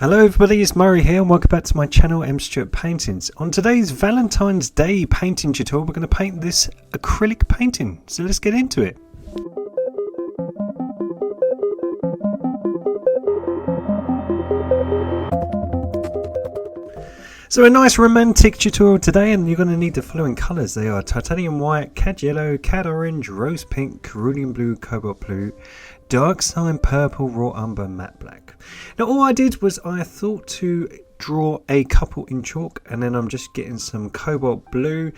Hello everybody, it's Murray here and welcome back to my channel M Stuart Paintings. On today's Valentine's Day painting tutorial we're going to paint this acrylic painting, so let's get into it. So a nice romantic tutorial today, and you're going to need the following colours. They are titanium white, cad yellow, cad orange, rose pink, cerulean blue, cobalt blue, dark cyan purple, raw umber, matte black. Now all I did was I thought to draw a couple in chalk, and then I'm just getting some cobalt blue,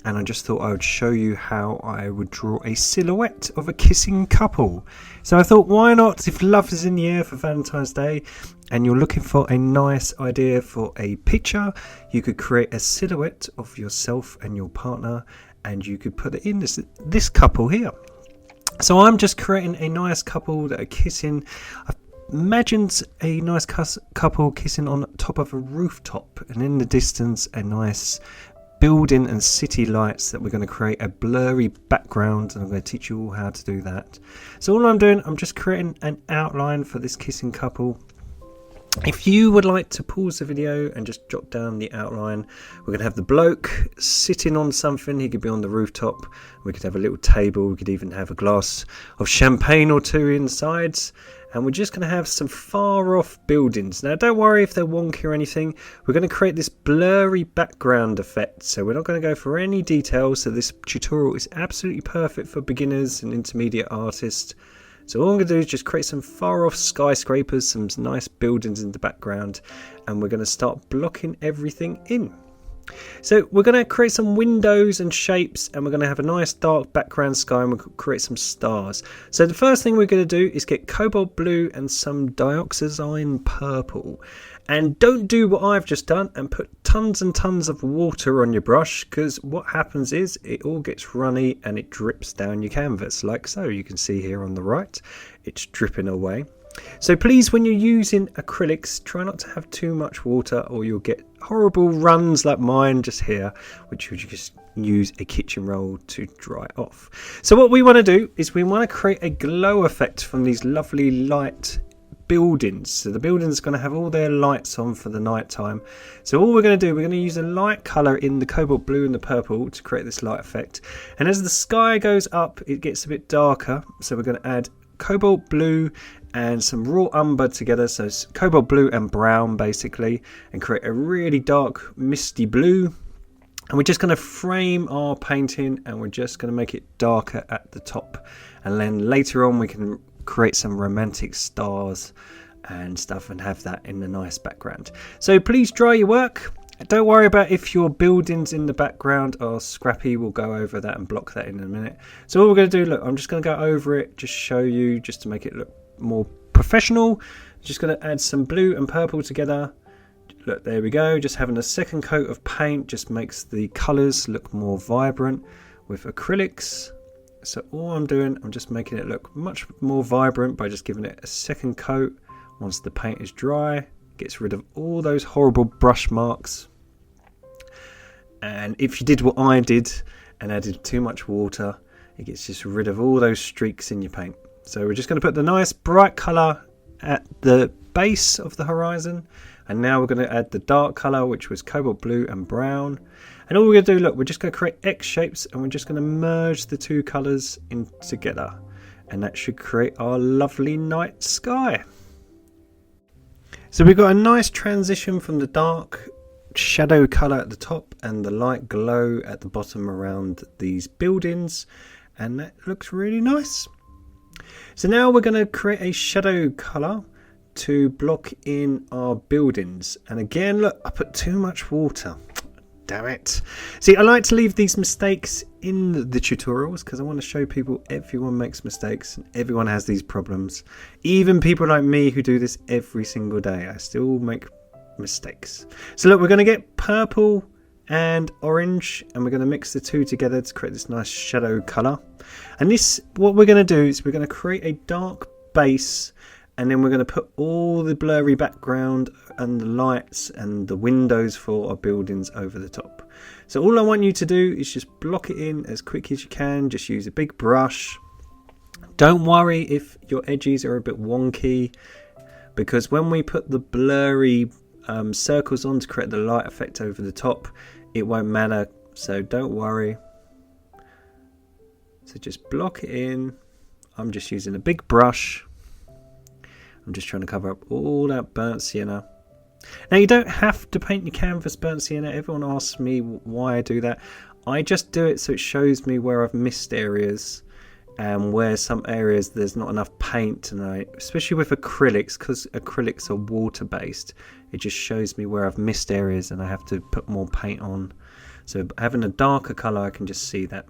and I just thought I would show you how I would draw a silhouette of a kissing couple. So I thought, why not, if love is in the air for Valentine's Day and you're looking for a nice idea for a picture, you could create a silhouette of yourself and your partner, and you could put it in this couple here. So I'm just creating a nice couple that are kissing. I've imagined a nice couple kissing on top of a rooftop, and in the distance a nice building and city lights that we're going to create a blurry background, and I'm going to teach you all how to do that. So all I'm doing, I'm just creating an outline for this kissing couple. If you would like to pause the video and just jot down the outline, we're going to have the bloke sitting on something. He could be on the rooftop. We could have a little table. We could even have a glass of champagne or two inside. And we're just going to have some far off buildings. Now don't worry if they're wonky or anything. We're going to create this blurry background effect. So we're not going to go for any details. So this tutorial is absolutely perfect for beginners and intermediate artists. So all I'm going to do is just create some far off skyscrapers, some nice buildings in the background, and we're going to start blocking everything in. So we're going to create some windows and shapes, and we're going to have a nice dark background sky, and we'll create some stars. So the first thing we're going to do is get cobalt blue and some dioxazine purple. And don't do what I've just done and put tons and tons of water on your brush, because what happens is it all gets runny and it drips down your canvas like so. You can see here on the right, it's dripping away. So please, when you're using acrylics, try not to have too much water or you'll get horrible runs like mine just here, which you just use a kitchen roll to dry off. So what we want to do is we want to create a glow effect from these lovely light buildings. So the buildings are going to have all their lights on for the night time. So all we're going to do, we're going to use a light color in the cobalt blue and the purple to create this light effect. And as the sky goes up, it gets a bit darker. So we're going to add cobalt blue and some raw umber together, so it's cobalt blue and brown basically, and create a really dark misty blue. And we're just going to frame our painting, and we're just going to make it darker at the top, and then later on we can create some romantic stars and stuff and have that in the nice background. So please dry your work. Don't worry about if your buildings in the background are scrappy. We'll go over that and block that in a minute. So what we're going to do, look, I'm just going to go over it, just show you, just to make it look more professional. Just going to add some blue and purple together. Look, there we go. Just having a second coat of paint just makes the colours look more vibrant with acrylics. So all I'm doing, I'm just making it look much more vibrant by just giving it a second coat. Once the paint is dry, gets rid of all those horrible brush marks. And if you did what I did and added too much water, it gets just rid of all those streaks in your paint. So we're just going to put the nice bright colour at the base of the horizon, and now we're going to add the dark colour, which was cobalt blue and brown. And all we're going to do, look, we're just going to create X shapes, and we're just going to merge the two colours in together, and that should create our lovely night sky. So we've got a nice transition from the dark shadow colour at the top and the light glow at the bottom around these buildings, and that looks really nice. So now we're going to create a shadow colour to block in our buildings, and again, look, I put too much water. Damn it. See, I like to leave these mistakes in the tutorials because I want to show people everyone makes mistakes and everyone has these problems. Even people like me who do this every single day, I still make mistakes. So look, we're going to get purple and orange, and we're going to mix the two together to create this nice shadow colour. And this, what we're going to do is we're going to create a dark base, and then we're going to put all the blurry background and the lights and the windows for our buildings over the top. So all I want you to do is just block it in as quick as you can. Just use a big brush. Don't worry if your edges are a bit wonky. because when we put the blurry circles on to create the light effect over the top, it won't matter, so don't worry. So just block it in. I'm just using a big brush. I'm just trying to cover up all that burnt sienna. Now you don't have to paint your canvas burnt sienna. Everyone asks me why I do that. I just do it so it shows me where I've missed areas and where some areas there's not enough paint, and especially with acrylics, because acrylics are water based, it just shows me where I've missed areas and I have to put more paint on. So having a darker colour, I can just see that.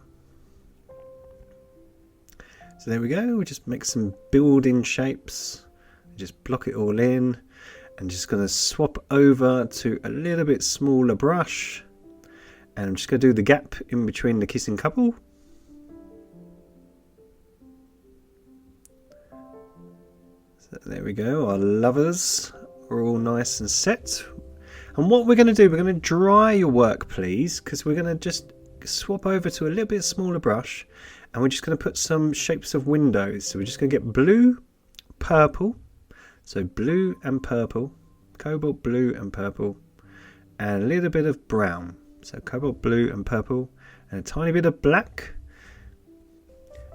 So there we go, we just make some building shapes, just block it all in, and just going to swap over to a little bit smaller brush, and I'm just going to do the gap in between the kissing couple. So there we go, our lovers are all nice and set. And what we're going to do, we're going to dry your work, please, because we're going to just swap over to a little bit smaller brush, and we're just going to put some shapes of windows. So we're just going to get blue, purple, so blue and purple, cobalt blue and purple, and a little bit of brown. So cobalt blue and purple, and a tiny bit of black.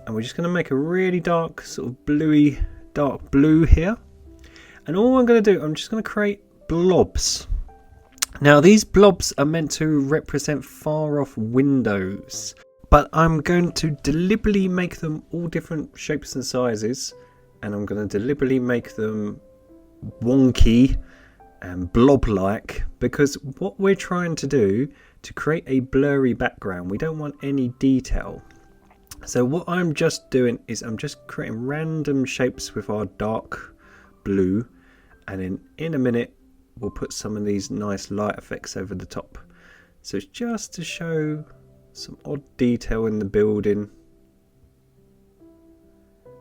And we're just going to make a really dark, sort of bluey, dark blue here. And all I'm going to do, I'm just going to create blobs. Now these blobs are meant to represent far off windows, but I'm going to deliberately make them all different shapes and sizes, and I'm going to deliberately make them wonky and blob-like, because what we're trying to do to create a blurry background, we don't want any detail. So what I'm just doing is I'm just creating random shapes with our dark blue, and then in a minute we'll put some of these nice light effects over the top. So it's just to show some odd detail in the building.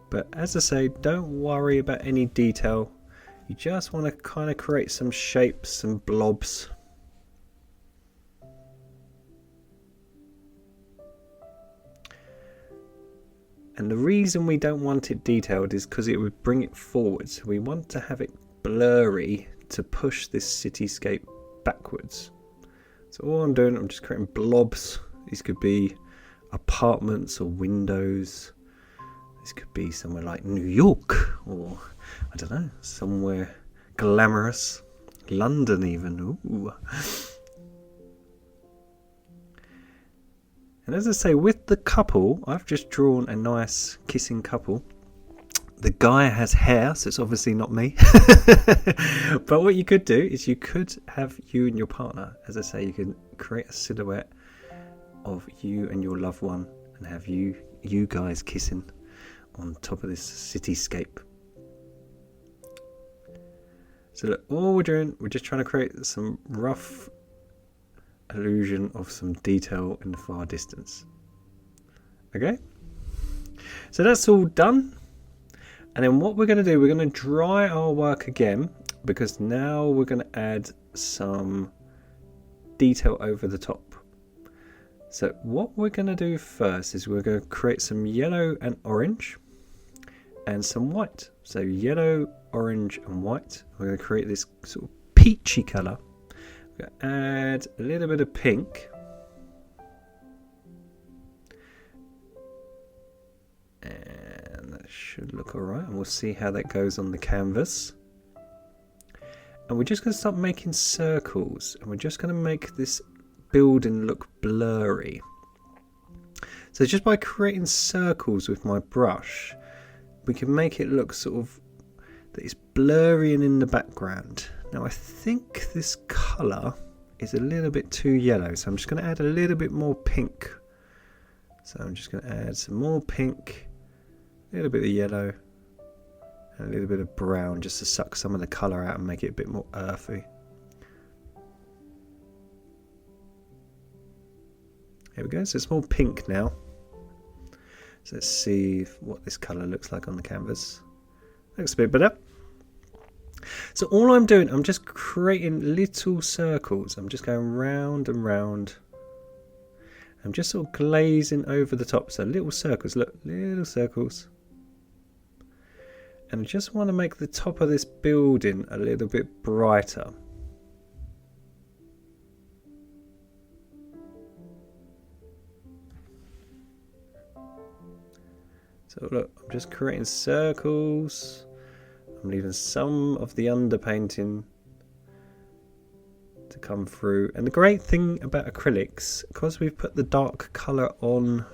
But as I say, don't worry about any detail. You just want to kind of create some shapes, some blobs. And the reason we don't want it detailed is because it would bring it forward. So we want to have it blurry to push this cityscape backwards. So all I'm doing, I'm just creating blobs. These could be apartments or windows. This could be somewhere like New York, or I don't know, somewhere glamorous, London even. Ooh. And as I say, with the couple, I've just drawn a nice kissing couple. The guy has hair, so it's obviously not me. But what you could do is you could have you and your partner. As I say, you can create a silhouette of you and your loved one and have you guys kissing on top of this cityscape. So look, all we're doing, we're just trying to create some rough illusion of some detail in the far distance. Okay, so that's all done. And then what we're going to do, we're going to dry our work again, because now we're going to add some detail over the top. So what we're going to do first is we're going to create some yellow and orange and some white. So yellow, orange and white. We're going to create this sort of peachy colour. We're going to add a little bit of pink. And that should look alright, and we'll see how that goes on the canvas. And we're just going to start making circles, and we're just going to make this building look blurry. So just by creating circles with my brush, we can make it look sort of that it's blurry and in the background. Now I think this colour is a little bit too yellow, so I'm just going to add a little bit more pink. So I'm just going to add some more pink, a little bit of yellow, and a little bit of brown, just to suck some of the colour out and make it a bit more earthy. There we go, so it's more pink now. So let's see what this colour looks like on the canvas. Looks a bit better. So all I'm doing, I'm just creating little circles. I'm just going round and round. I'm just sort of glazing over the top. So little circles, look, little circles. And I just want to make the top of this building a little bit brighter. So look, I'm just creating circles. I'm leaving some of the underpainting to come through. And the great thing about acrylics, because we've put the dark colour on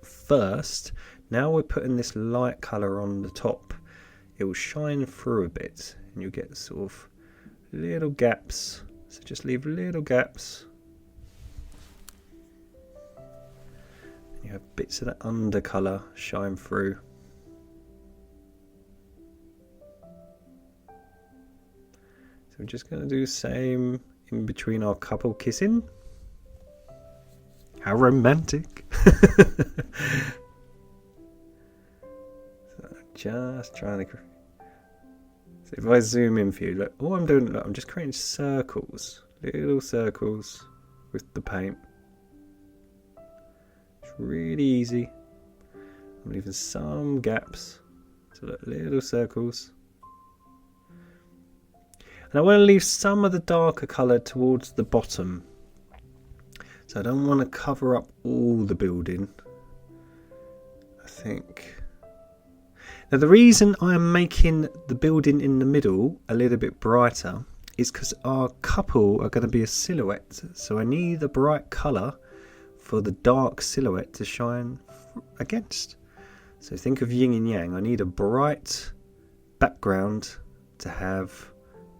first, now we're putting this light colour on the top. It will shine through a bit and you'll get sort of little gaps. So just leave little gaps. And you have bits of that undercolour shine through. So we're just going to do the same in between our couple kissing. How romantic. So just trying to... So if I zoom in for you, look, all I'm doing, look, I'm just creating circles, little circles with the paint. It's really easy. I'm leaving some gaps, so look, little circles. And I want to leave some of the darker colour towards the bottom. So I don't want to cover up all the building, I think. Now the reason I am making the building in the middle a little bit brighter is because our couple are going to be a silhouette. So I need the bright colour for the dark silhouette to shine against. So think of yin and yang. I need a bright background to have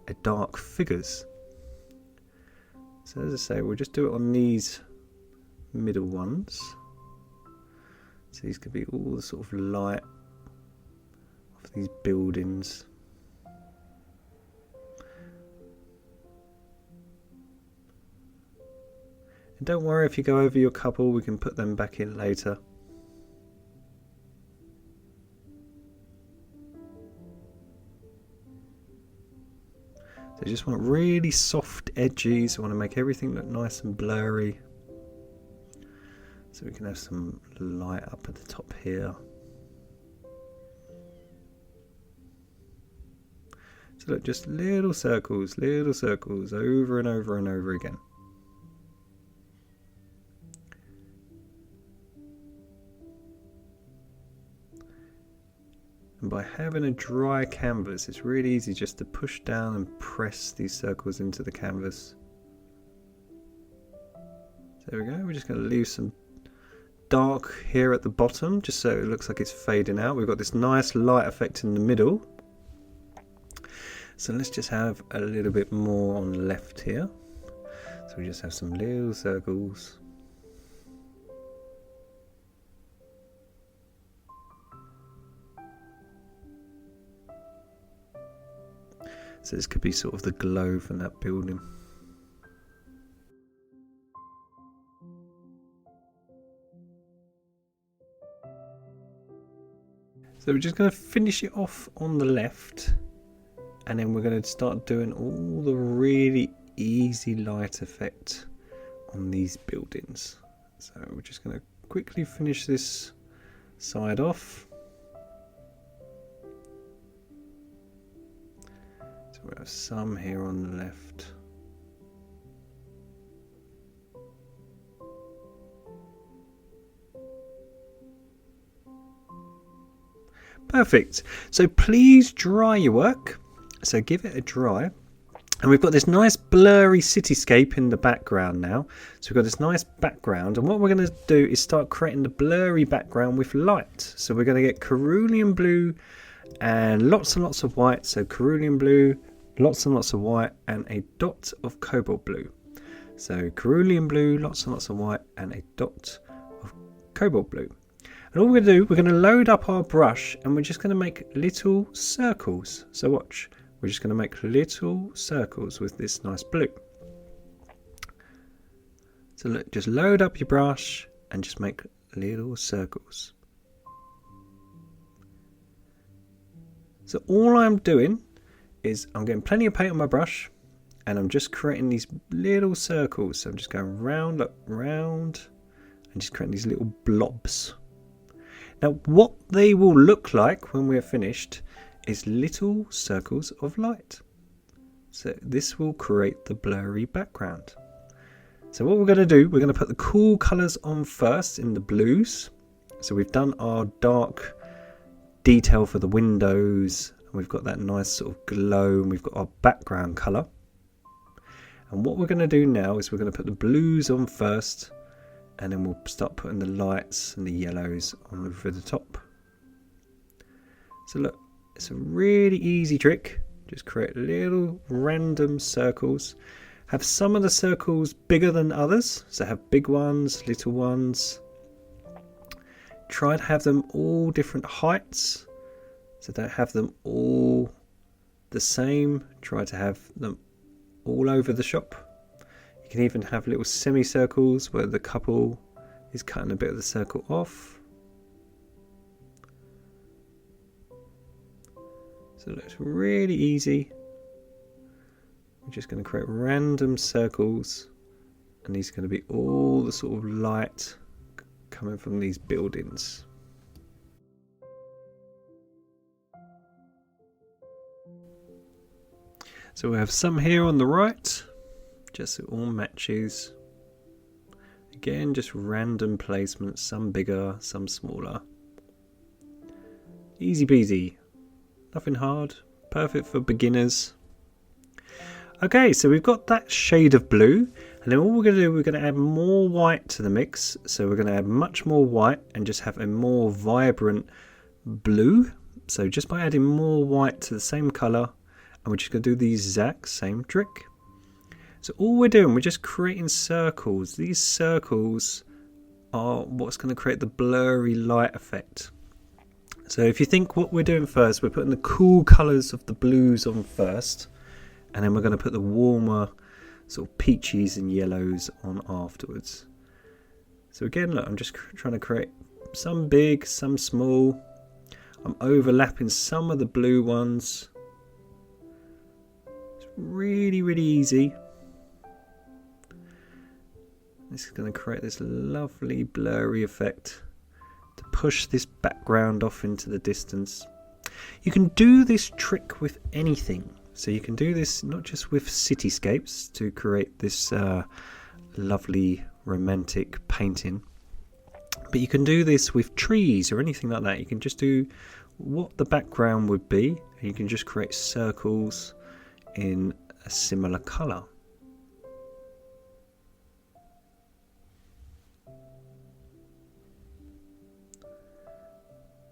a dark figures. So as I say, we'll just do it on these middle ones. So these could be all the sort of light of these buildings. And don't worry if you go over your couple, we can put them back in later. So you just want really soft edges. I want to make everything look nice and blurry. So we can have some light up at the top here. So look, just little circles over and over and over again. And by having a dry canvas, it's really easy just to push down and press these circles into the canvas. So there we go, we're just going to leave some dark here at the bottom, just so it looks like it's fading out. We've got this nice light effect in the middle. So let's just have a little bit more on the left here. So we just have some little circles. So this could be sort of the glow from that building. So we're just going to finish it off on the left, and then we're going to start doing all the really easy light effect on these buildings. So we're just going to quickly finish this side off. So we have some here on the left. Perfect. So please dry your work. So give it a dry. And we've got this nice blurry cityscape in the background now. So we've got this nice background. And what we're going to do is start creating the blurry background with light. So we're going to get cerulean blue and lots of white. So cerulean blue, lots and lots of white, and a dot of cobalt blue. So cerulean blue, lots and lots of white, and a dot of cobalt blue. And all we're going to do, we're going to load up our brush and we're just going to make little circles. So watch, we're just going to make little circles with this nice blue. So look, just load up your brush and just make little circles. So all I'm doing is I'm getting plenty of paint on my brush and I'm just creating these little circles. So I'm just going round, up, round, and just creating these little blobs. Now what they will look like when we're finished is little circles of light. So this will create the blurry background. So what we're going to do, we're going to put the cool colours on first in the blues. So we've done our dark detail for the windows, and we've got that nice sort of glow, and we've got our background colour. And what we're going to do now is we're going to put the blues on first, and then we'll start putting the lights and the yellows on over the top. So look, it's a really easy trick. Just create little random circles. Have some of the circles bigger than others, so have big ones, little ones. Try to have them all different heights, so don't have them all the same. Try to have them all over the shop. You can even have little semicircles where the couple is cutting a bit of the circle off. So it looks really easy. We're just going to create random circles, and these are going to be all the sort of light coming from these buildings. So we have some here on the right, just so it all matches. Again, just random placements, some bigger, some smaller. Easy peasy, nothing hard, perfect for beginners. Okay, so we've got that shade of blue, and then all we're going to do, we're going to add more white to the mix. So we're going to add much more white and just have a more vibrant blue. So just by adding more white to the same colour, and we're just going to do the exact same trick. So all we're doing, we're just creating circles. These circles are what's going to create the blurry light effect. So if you think what we're doing first, we're putting the cool colours of the blues on first, and then we're going to put the warmer sort of peaches and yellows on afterwards. So again, look, I'm just trying to create some big, some small. I'm overlapping some of the blue ones. It's really, really easy. This is going to create this lovely blurry effect to push this background off into the distance. You can do this trick with anything. So you can do this not just with cityscapes to create this lovely romantic painting, but you can do this with trees or anything like that. You can just do what the background would be, and you can just create circles in a similar colour.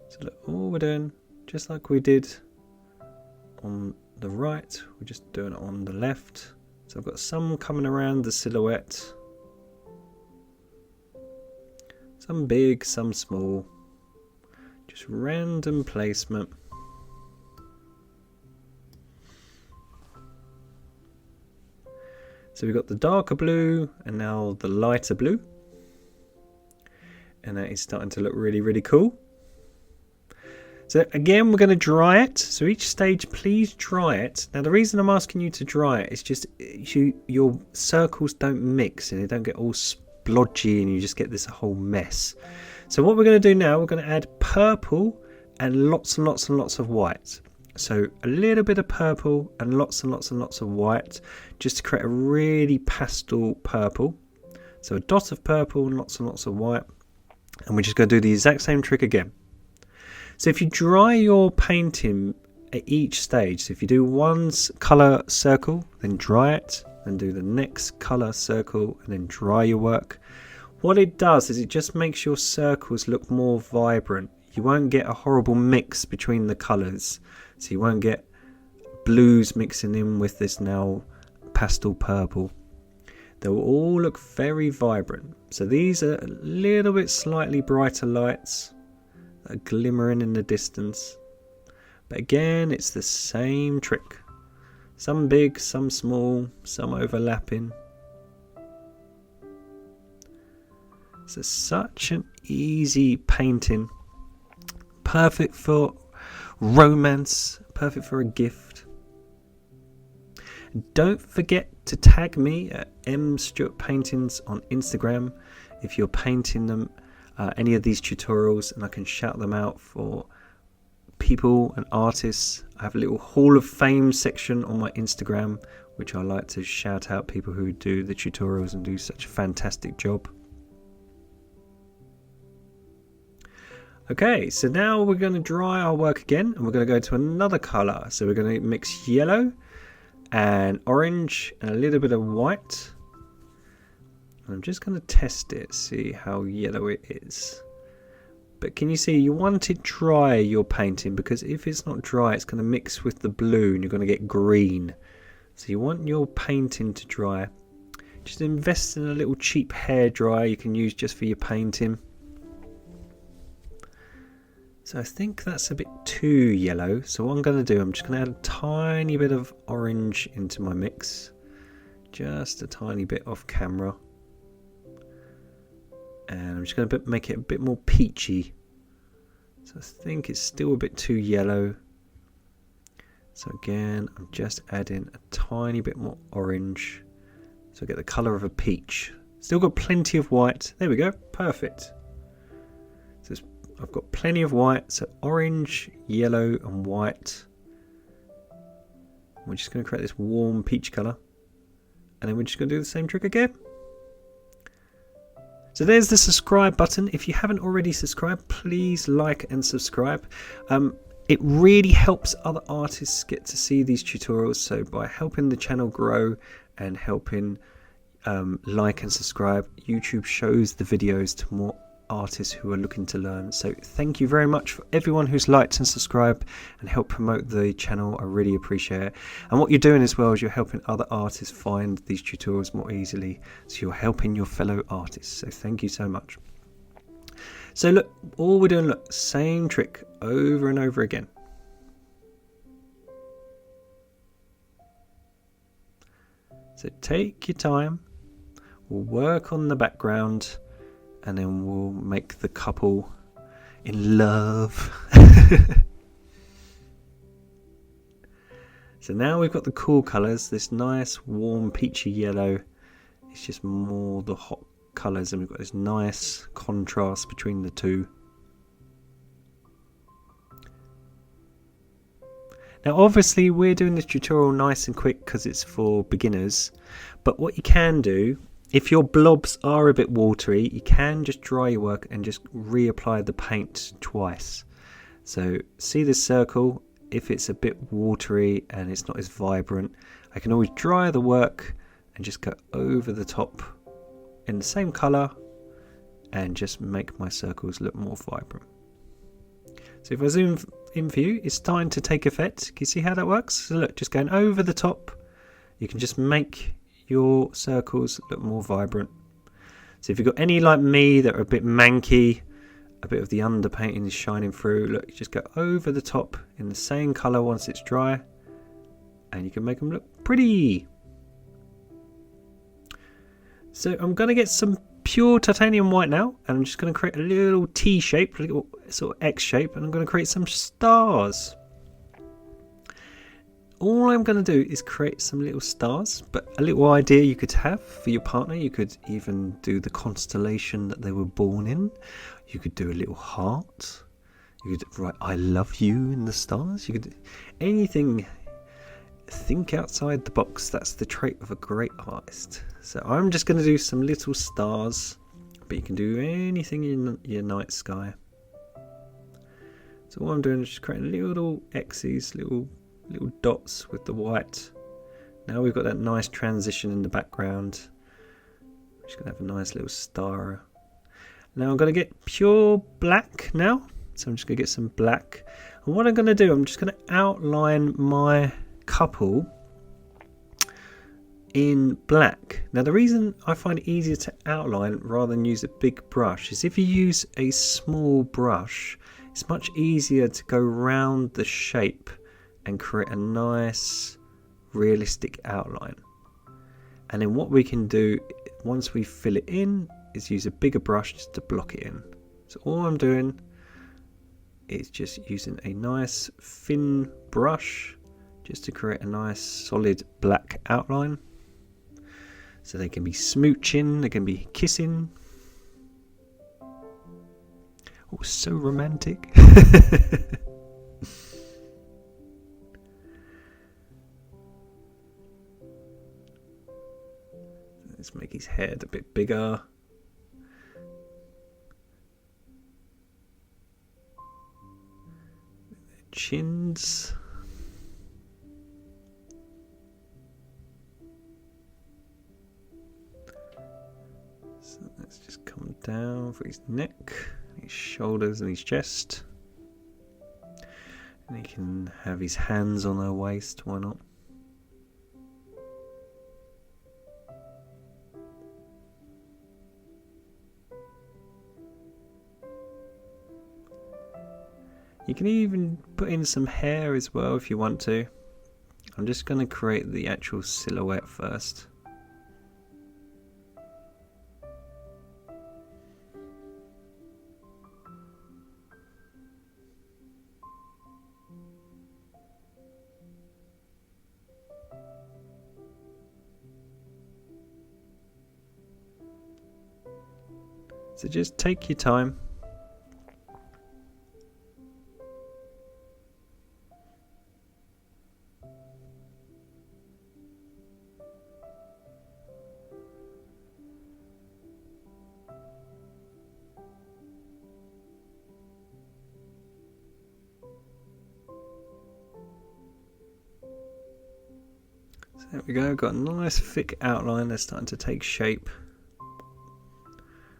So look, all we're doing, just like we did on the right, we're just doing it on the left. So I've got some coming around the silhouette, some big, some small, just random placement. So we've got the darker blue and now the lighter blue, and that is starting to look really, really cool. So again, we're going to dry it. So each stage, please dry it. Now the reason I'm asking you to dry it is just your circles don't mix and they don't get all splodgy and you just get this whole mess. So what we're going to do now, we're going to add purple and lots and lots and lots of white. So a little bit of purple and lots and lots and lots of white, just to create a really pastel purple. So a dot of purple and lots of white. And we're just going to do the exact same trick again. So if you dry your painting at each stage, so if you do one colour circle, then dry it, then do the next colour circle, and then dry your work. What it does is it just makes your circles look more vibrant. You won't get a horrible mix between the colours. So you won't get blues mixing in with this now pastel purple. They will all look very vibrant. So these are a little bit slightly brighter lights, a glimmering in the distance, but again it's the same trick, some big, some small, some overlapping. So such an easy painting, perfect for romance, perfect for a gift. And don't forget to tag me at mstewartpaintings on Instagram if you're painting them any of these tutorials, and I can shout them out for people and artists. I have a little Hall of Fame section on my Instagram, which I like to shout out people who do the tutorials and do such a fantastic job. Okay, so now we're going to dry our work again, and we're going to go to another colour. So we're going to mix yellow and orange and a little bit of white. I'm just going to test it, see how yellow it is. But can you see, you want it dry, your painting, because if it's not dry, it's going to mix with the blue and you're going to get green. So you want your painting to dry. Just invest in a little cheap hairdryer you can use just for your painting. So I think that's a bit too yellow. So what I'm going to do, I'm just going to add a tiny bit of orange into my mix. Just a tiny bit off camera. And I'm just going to make it a bit more peachy. So I think it's still a bit too yellow. So again, I'm just adding a tiny bit more orange. So I get the colour of a peach. Still got plenty of white. There we go. Perfect. So I've got plenty of white. So orange, yellow and white. We're just going to create this warm peach colour. And then we're just going to do the same trick again. So there's the subscribe button. If you haven't already subscribed, please like and subscribe. It really helps other artists get to see these tutorials. So by helping the channel grow and helping like and subscribe, YouTube shows the videos to more artists who are looking to learn. So thank you very much for everyone who's liked and subscribed and helped promote the channel. I really appreciate it. And what you're doing as well is you're helping other artists find these tutorials more easily. So you're helping your fellow artists. So thank you so much. So look, all we're doing, look, same trick over and over again. So take your time. We'll work on the background. And then we'll make the couple in love. So now we've got the cool colours. This nice warm peachy yellow. It's just more the hot colours. And we've got this nice contrast between the two. Now obviously we're doing this tutorial nice and quick because it's for beginners. But what you can do, if your blobs are a bit watery, you can just dry your work and just reapply the paint twice. So see this circle, if it's a bit watery and it's not as vibrant, I can always dry the work and just go over the top in the same colour and just make my circles look more vibrant. So if I zoom in for you, it's starting to take effect. Can you see how that works? So look, just going over the top, you can just make your circles look more vibrant. So if you've got any like me that are a bit manky, a bit of the underpainting is shining through, look, you just go over the top in the same colour once it's dry and you can make them look pretty. So I'm going to get some pure titanium white now and I'm just going to create a little T shape, a little sort of X shape, and I'm going to create some stars. All I'm going to do is create some little stars, but a little idea you could have for your partner. You could even do the constellation that they were born in. You could do a little heart. You could write I love you in the stars. You could do anything. Think outside the box. That's the trait of a great artist. So I'm just going to do some little stars, but you can do anything in your night sky. So what I'm doing is just creating little X's, little dots with the white. Now we've got that nice transition in the background. I'm just going to have a nice little star. Now I'm going to get pure black now. So I'm just going to get some black. And what I'm going to do, I'm just going to outline my couple in black. Now the reason I find it easier to outline rather than use a big brush is if you use a small brush, it's much easier to go around the shape and create a nice realistic outline. And then what we can do once we fill it in is use a bigger brush just to block it in. So all I'm doing is just using a nice thin brush just to create a nice solid black outline. So they can be smooching, they can be kissing. Oh, so romantic. Let's make his head a bit bigger. Chins. So let's just come down for his neck, his shoulders and his chest. And he can have his hands on her waist, why not? You can even put in some hair as well if you want to. I'm just going to create the actual silhouette first. So just take your time. So there we go, got a nice thick outline that's starting to take shape.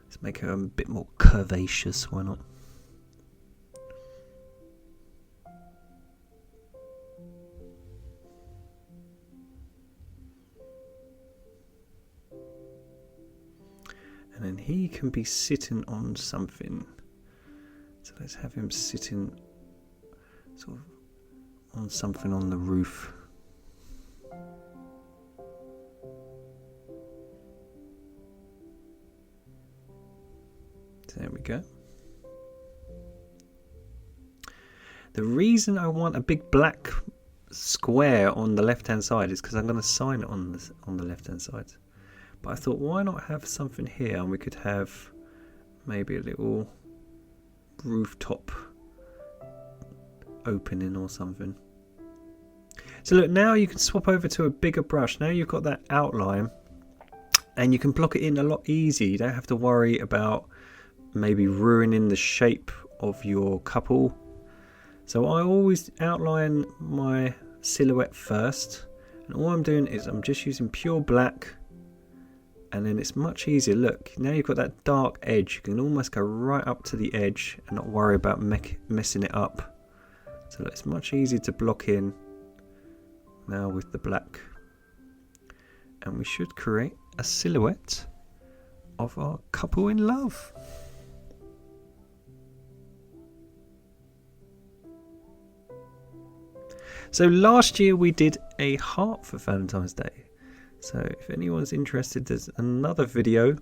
Let's make her a bit more curvaceous, why not? And then he can be sitting on something. So let's have him sitting sort of on something on the roof. There we go. The reason I want a big black square on the left hand side is because I'm going to sign it on the left hand side. But I thought, why not have something here, and we could have maybe a little rooftop opening or something. So look, now you can swap over to a bigger brush. Now you've got that outline and you can block it in a lot easier. You don't have to worry about maybe ruining the shape of your couple. So I always outline my silhouette first, and all I'm doing is I'm just using pure black, and then it's much easier. Look, now you've got that dark edge, you can almost go right up to the edge and not worry about messing it up. So look, it's much easier to block in now with the black, and we should create a silhouette of our couple in love. So last year we did a heart for Valentine's Day. So if anyone's interested, there's another video.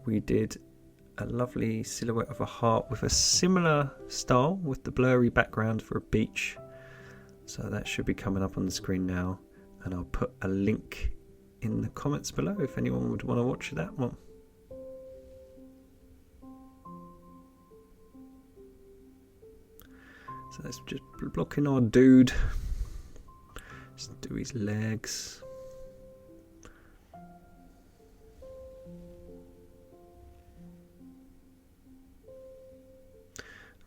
We did a lovely silhouette of a heart with a similar style with the blurry background for a beach. So that should be coming up on the screen now. And I'll put a link in the comments below if anyone would want to watch that one. So let's just block in our dude. Just do his legs.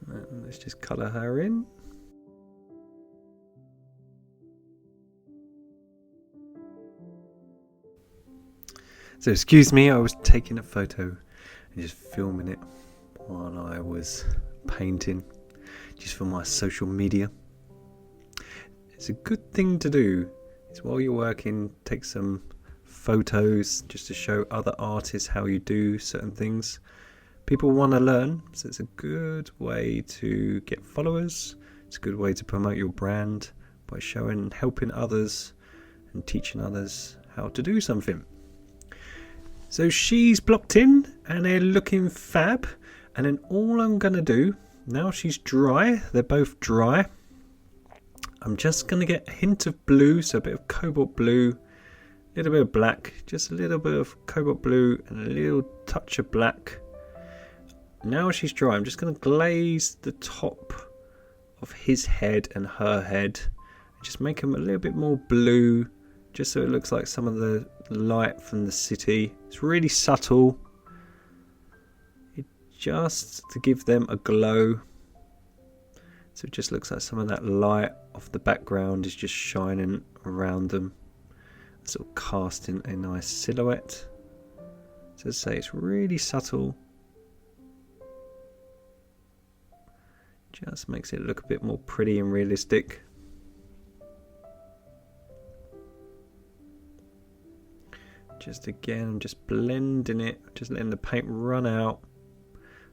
And let's just colour her in. So excuse me, I was taking a photo and just filming it while I was painting, just for my social media. It's a good thing to do. It's while you're working, take some photos just to show other artists how you do certain things. People want to learn, so it's a good way to get followers. It's a good way to promote your brand by showing, helping others and teaching others how to do something. So she's blocked in and they're looking fab. And then all I'm going to do, now she's dry, they're both dry, I'm just going to get a hint of blue, so a bit of cobalt blue, a little bit of black, just a little bit of cobalt blue and a little touch of black. Now she's dry, I'm just going to glaze the top of his head and her head, just make them a little bit more blue just so it looks like some of the light from the city. It's really subtle, just to give them a glow. So it just looks like some of that light off the background is just shining around them, sort of casting a nice silhouette. So as I say, it's really subtle. Just makes it look a bit more pretty and realistic. Just again, I'm just blending it, just letting the paint run out.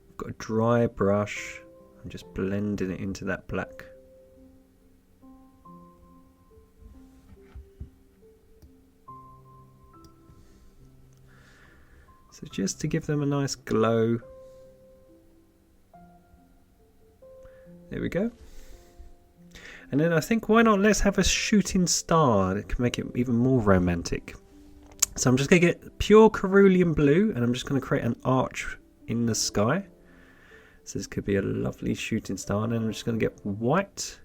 I've got a dry brush, I'm just blending it into that black. So just to give them a nice glow. There we go. And then I think, why not, let's have a shooting star. It can make it even more romantic. So I'm just going to get pure cerulean blue, and I'm just going to create an arch in the sky. So this could be a lovely shooting star. And then I'm just going to get white,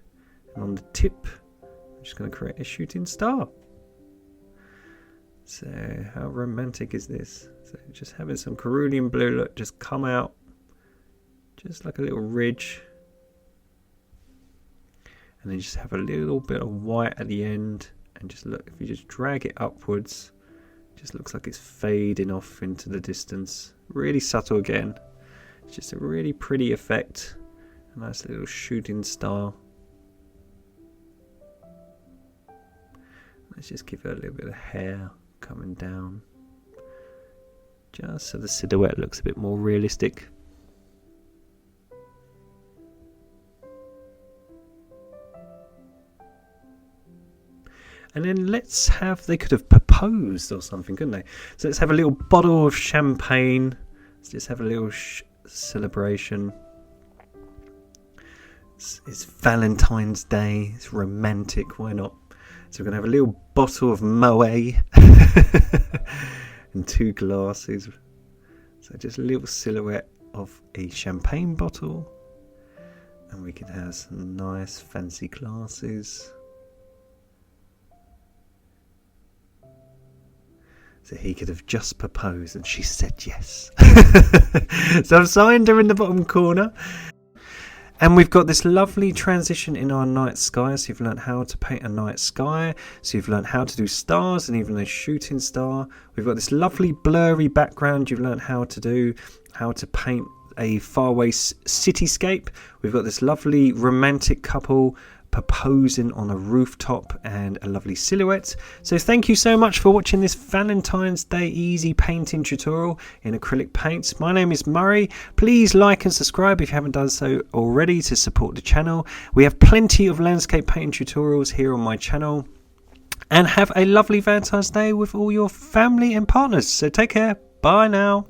and on the tip I'm just going to create a shooting star. So how romantic is this? So just having some cerulean blue, look, just come out just like a little ridge. And then just have a little bit of white at the end, and just look, if you just drag it upwards, it just looks like it's fading off into the distance. Really subtle again. It's just a really pretty effect. A nice little shooting star. Let's just give it a little bit of hair coming down, just so the silhouette looks a bit more realistic. And then let's have, they could have proposed or something, couldn't they? So let's have a little bottle of champagne. Let's just have a little celebration. It's Valentine's Day. It's romantic. Why not? So we're going to have a little bottle of Moet and 2 glasses. So just a little silhouette of a champagne bottle. And we can have some nice fancy glasses. So he could have just proposed and she said yes. So I've signed her in the bottom corner. And we've got this lovely transition in our night sky. So you've learned how to paint a night sky. So you've learned how to do stars and even a shooting star. We've got this lovely blurry background. You've learned how to paint a faraway cityscape. We've got this lovely romantic couple proposing on a rooftop and a lovely silhouette. So thank you so much for watching this Valentine's Day easy painting tutorial in acrylic paints. My name is Murray. Please like and subscribe if you haven't done so already to support the channel. We have plenty of landscape painting tutorials here on my channel. And have a lovely Valentine's Day with all your family and partners. So take care. Bye now.